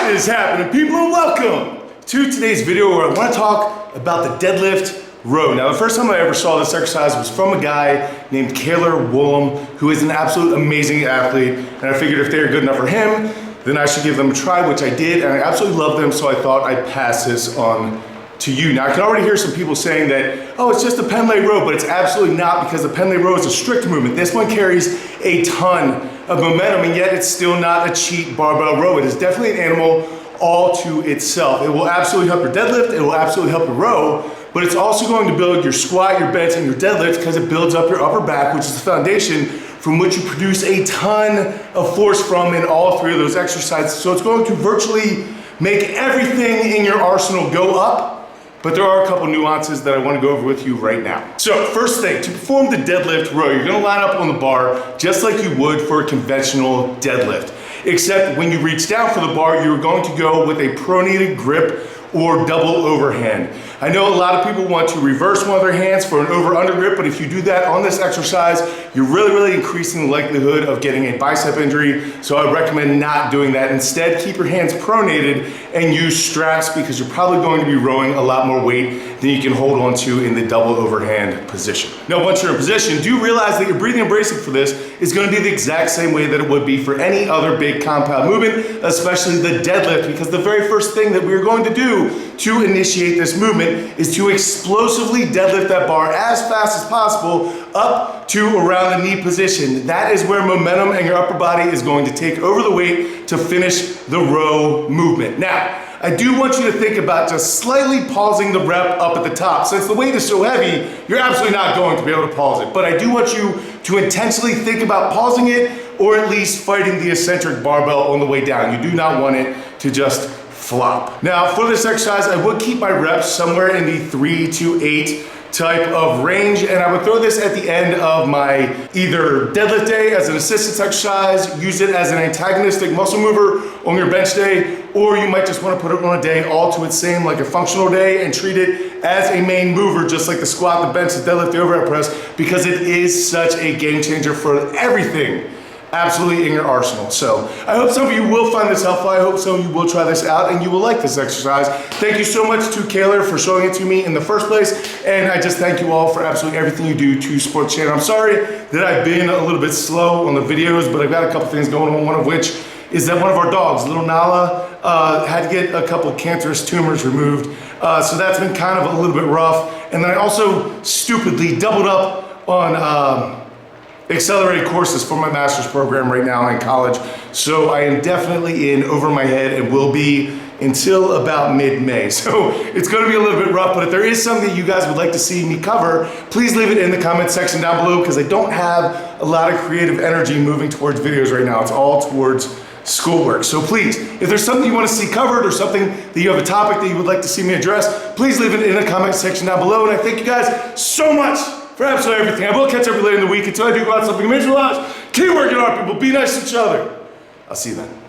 What is happening, people, and welcome to today's video where I want to talk about the deadlift row. Now, the first time I ever saw this exercise was from a guy named Kaylor Woolham, who is an absolute amazing athlete, and I figured if they were good enough for him, then I should give them a try, which I did, and I absolutely love them, so I thought I'd pass this on to you. Now, I can already hear some people saying that, oh, it's just a pendlay row, but it's absolutely not, because the pendlay row is a strict movement. This one carries a ton of momentum, and yet it's still not a cheap barbell row. It is definitely an animal all to itself. It will absolutely help your deadlift, it will absolutely help your row, but it's also going to build your squat, your bench, and your deadlift because it builds up your upper back, which is the foundation from which you produce a ton of force from in all three of those exercises. So it's going to virtually make everything in your arsenal go up. But there are a couple nuances that I want to go over with you right now. So first thing, to perform the deadlift row, you're going to line up on the bar just like you would for a conventional deadlift. Except when you reach down for the bar, you're going to go with a pronated grip or double overhand. I know a lot of people want to reverse one of their hands for an over-under grip, but if you do that on this exercise, you're really increasing the likelihood of getting a bicep injury, so I recommend not doing that. Instead, keep your hands pronated and use straps because you're probably going to be rowing a lot more weight than you can hold on to in the double overhand position. Now, once you're in position, do realize that your breathing and bracing for this is going to be the exact same way that it would be for any other big compound movement, especially the deadlift, because the very first thing that we're going to do to initiate this movement is to explosively deadlift that bar as fast as possible up to around the knee position. That is where momentum and your upper body is going to take over the weight to finish the row movement. Now, I do want you to think about just slightly pausing the rep up at the top. Since the weight is so heavy, you're absolutely not going to be able to pause it. But I do want you to intentionally think about pausing it or at least fighting the eccentric barbell on the way down. You do not want it to just flop. Now, for this exercise, I would keep my reps somewhere in the 3 to 8 type of range, and I would throw this at the end of my either deadlift day as an assistance exercise, use it as an antagonistic muscle mover on your bench day, or you might just want to put it on a day all to its same, like a functional day, and treat it as a main mover, just like the squat, the bench, the deadlift, the overhead press, because it is such a game changer for everything absolutely in your arsenal. So I hope some of you will find this helpful. I hope some of you will try this out and you will like this exercise. Thank you so much to Kaylor for showing it to me in the first place. And I just thank you all for absolutely everything you do to support the channel. I'm sorry that I've been a little bit slow on the videos, but I've got a couple things going on, one of which is that one of our dogs, little Nala, had to get a couple of cancerous tumors removed. So that's been kind of a little bit rough. And then I also stupidly doubled up on accelerated courses for my master's program right now in college. So I am definitely in over my head and will be until about mid-May. So it's gonna be a little bit rough, but if there is something that you guys would like to see me cover, please leave it in the comment section down below because I don't have a lot of creative energy moving towards videos right now. It's all towards schoolwork. So please, if there's something you want to see covered or something that you have a topic that you would like to see me address, please leave it in the comment section down below. And I thank you guys so much for absolutely everything. I will catch up with you later in the week. Until I do go out something amazing, keep working hard, people. Be nice to each other. I'll see you then.